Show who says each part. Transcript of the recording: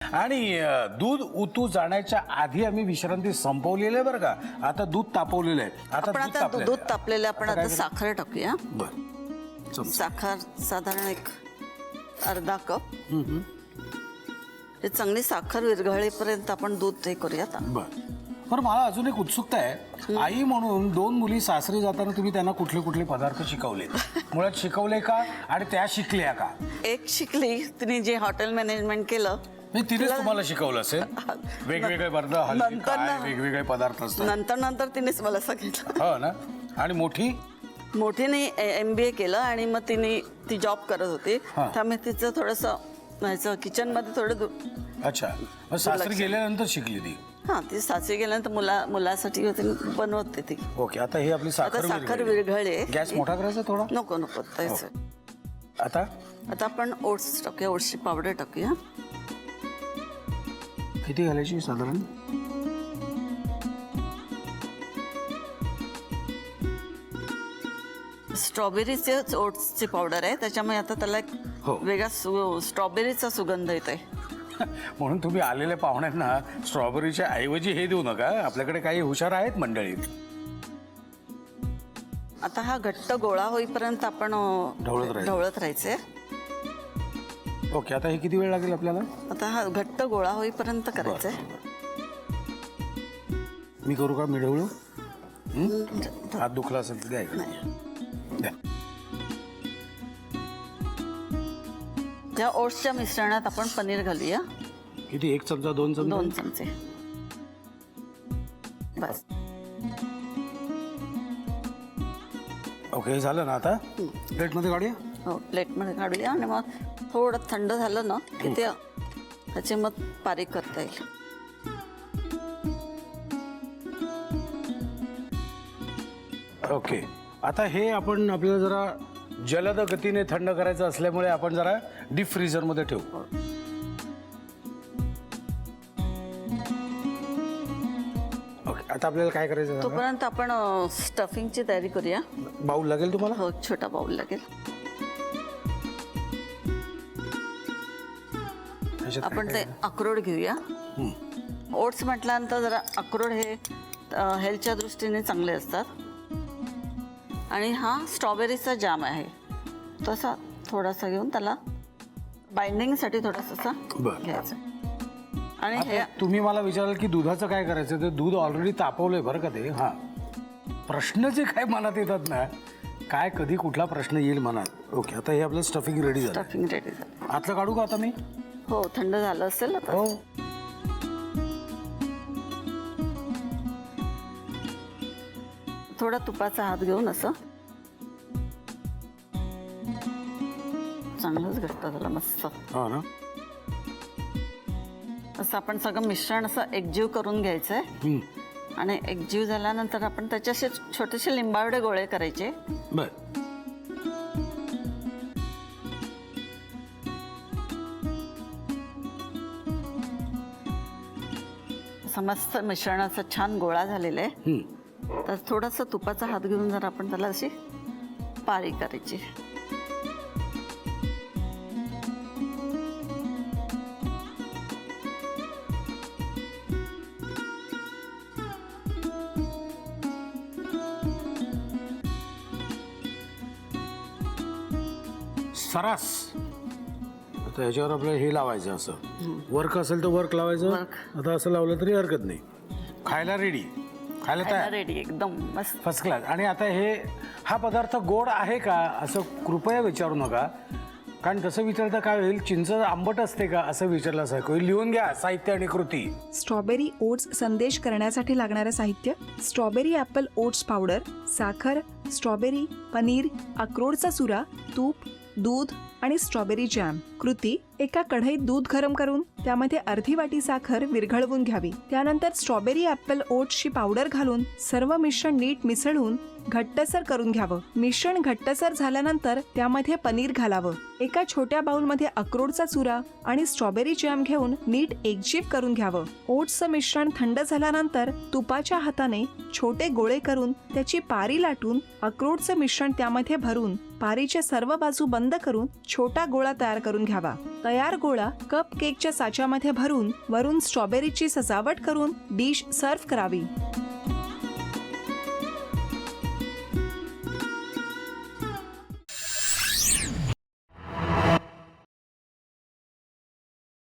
Speaker 1: आणि दूध उतू जाण्याच्या आधी आम्ही विश्रांती संपवलेली आहे बरं का. आता दूध तापवलेलं आहे.
Speaker 2: आता दूध तापलेलं आपण आता साखर टाकूया.
Speaker 1: बर,
Speaker 2: साखर साधारण एक अर्धा कप. हे चांगली साखर विरघळेपर्यंत आपण दूध हे करूया.
Speaker 1: बरं मला अजून एक उत्सुकता आहे. आई म्हणून 2 मुली सासरी जाताना तुम्ही त्यांना कुठले कुठले पदार्थ शिकवले? मुळात शिकवले का आणि त्या शिकल्या का?
Speaker 2: एक शिकली, तिने जे हॉटेल मॅनेजमेंट केलं
Speaker 1: तिनेच तुम्हाला शिकवलं असेल. वेगवेगळे पदार्थ, हल्ली काय वेगवेगळे पदार्थ असतात.
Speaker 2: नंतर तिनेच मला सांगितलं.
Speaker 1: हो ना. आणि मोठीने
Speaker 2: MBA केलं आणि मग ती जॉब करत होती. त्यामुळे तिचं थोडंसं किचन मध्ये थोडं.
Speaker 1: अच्छा, सासरी गेल्यानंतर शिकली ती?
Speaker 2: हा, ती सासरी गेल्यानंतर मुलासाठी बनवते ती.
Speaker 1: ओके. आता ही आपली
Speaker 2: साखर विरघळली.
Speaker 1: गॅस मोठा करायचा थोडा?
Speaker 2: नको तेच.
Speaker 1: आता
Speaker 2: आपण ओट्स टाकूया. ओट्सची पावडर टाकूया.
Speaker 1: किती घालायची साधारण?
Speaker 2: स्ट्रॉबेरीचे ओट्सची पावडर आहे, त्याच्यामुळे आता त्याला एक वेगळा स्ट्रॉबेरीचा सुगंध येत आहे.
Speaker 1: म्हणून तुम्ही आलेल्या पाहुण्यांना स्ट्रॉबेरीच्या ऐवजी हे देऊ नका. आपल्याकडे काही हुशार आहेत मंडळीत.
Speaker 2: आता हा घट्ट गोळा होईपर्यंत आपण ढवळत राहायचे.
Speaker 1: ओके. आता हे किती वेळ लागेल आपल्याला? आता
Speaker 2: हा घट्ट गोळा होईपर्यंत करायचंय.
Speaker 1: मी करू का? मी ढवळू? हात दुखला असेल तर द्या.
Speaker 2: त्या ओट्सच्या मिश्रणात आपण पनीर घालूया.
Speaker 1: किती? 1 चमचा? 2 चमचे?
Speaker 2: 2 चमचे बस.
Speaker 1: ओके, हे झालं ना. आता प्लेटमध्ये काढूया.
Speaker 2: हो, प्लेटमध्ये काढूया. आणि मग थोडं थंड झालं ना की ते त्याचे मग बारीक करता येईल.
Speaker 1: ओके. आता हे आपण आपल्याला जरा जलद गतीने थंड करायचं असल्यामुळे आपण जरा डीप फ्रीझर मध्ये ठेवू. ओके. आता आपल्याला काय करायचं?
Speaker 2: तोपर्यंत आपण स्टफिंगची तयारी करूया.
Speaker 1: बाऊल लागेल तुम्हाला?
Speaker 2: हो, छोटा बाऊल लागेल. आपण ते अक्रोड घेऊया. ओट्स म्हटल्यानंतर जरा अक्रोड हे हेल्थच्या दृष्टीने चांगले असतात. आणि हा स्ट्रॉबेरीचा जाम आहे, तसा थोडासा घेऊन त्याला बाइंडिंगसाठी थोडासा घ्यायचा. आणि हे
Speaker 1: तुम्ही मला विचाराल की दुधाचं काय करायचं? ते दूध ऑलरेडी तापवलंय बरं का ते. हा, प्रश्न जे काय मनात येतात ना, काय कधी कुठला प्रश्न येईल मनात. ओके. आता हे आपलं स्टफिंग रेडी झालं. आतलं काढू का आता मी?
Speaker 2: हो, थंड झालं असेल आता.
Speaker 1: हो.
Speaker 2: थोडा तुपाचा हात घेऊन असं चांगलंच घट्ट झालं मस्त.
Speaker 1: हो ना.
Speaker 2: असं आपण सगळं मिश्रण असं एकजीव करून घ्यायचंय. आणि एकजीव झाल्यानंतर आपण त्याचे असे छोटेसे लिंबावडे गोळे करायचे.
Speaker 1: बर.
Speaker 2: मस्त मिश्रणाचा छान गोळा झालेला आहे. तर थोडासा तुपाचा हात घेऊन जर आपण त्याला अशी पारी करायची.
Speaker 1: सरास. आता ह्याच्यावर आपल्याला हे लावायचं. असं वर्क असेल तर वर्क लावायचं. आता असं लावलं तरी हरकत नाही. खायला रेडी. खायला
Speaker 2: रेडी एकदम मस्त,
Speaker 1: फर्स्ट क्लास. आणि आता हा पदार्थ गोड आहे का असं कृपया विचारू नका, कारण तसं विचारता काय होईल, चिंच आंबट असते का असं विचारलं सारखं होईल. लिहून घ्या साहित्य आणि कृती.
Speaker 3: स्ट्रॉबेरी ओट्स संदेश करण्यासाठी लागणारं साहित्य: स्ट्रॉबेरी ॲपल ओट्स पावडर, साखर, स्ट्रॉबेरी, पनीर, अक्रोडचा चुरा, तूप, दूध आणि स्ट्रॉबेरी जॅम. कृती: एका कढईत दूध गरम करून त्यामध्ये अर्धी वाटी साखर विरघळवून घ्यावी. त्यानंतर स्ट्रॉबेरी ॲपल ओट्सची पावडर घालून सर्व मिश्रण नीट मिसळून घट्टसर करून घ्यावं. मिश्रण घट्टसर झाल्यानंतर त्यामध्ये पनीर घालावं. एका छोट्या बाउलमध्ये अक्रोडचा चुरा आणि स्ट्रॉबेरी जॅम घेऊन नीट एकजीव करून घ्यावं. ओट्सचं मिश्रण थंड झाल्यानंतर तुपाच्या हाताने छोटे गोळे करून त्याची पारी लाटून अक्रोडचं मिश्रण त्यामध्ये भरून पारीच्या सर्व बाजू बंद करून छोटा गोळा तयार करून घ्यावा. तयार गोळा कप केकच्या साच्यामध्ये भरून वरून स्ट्रॉबेरीची सजावट करून डिश सर्व्ह करावी.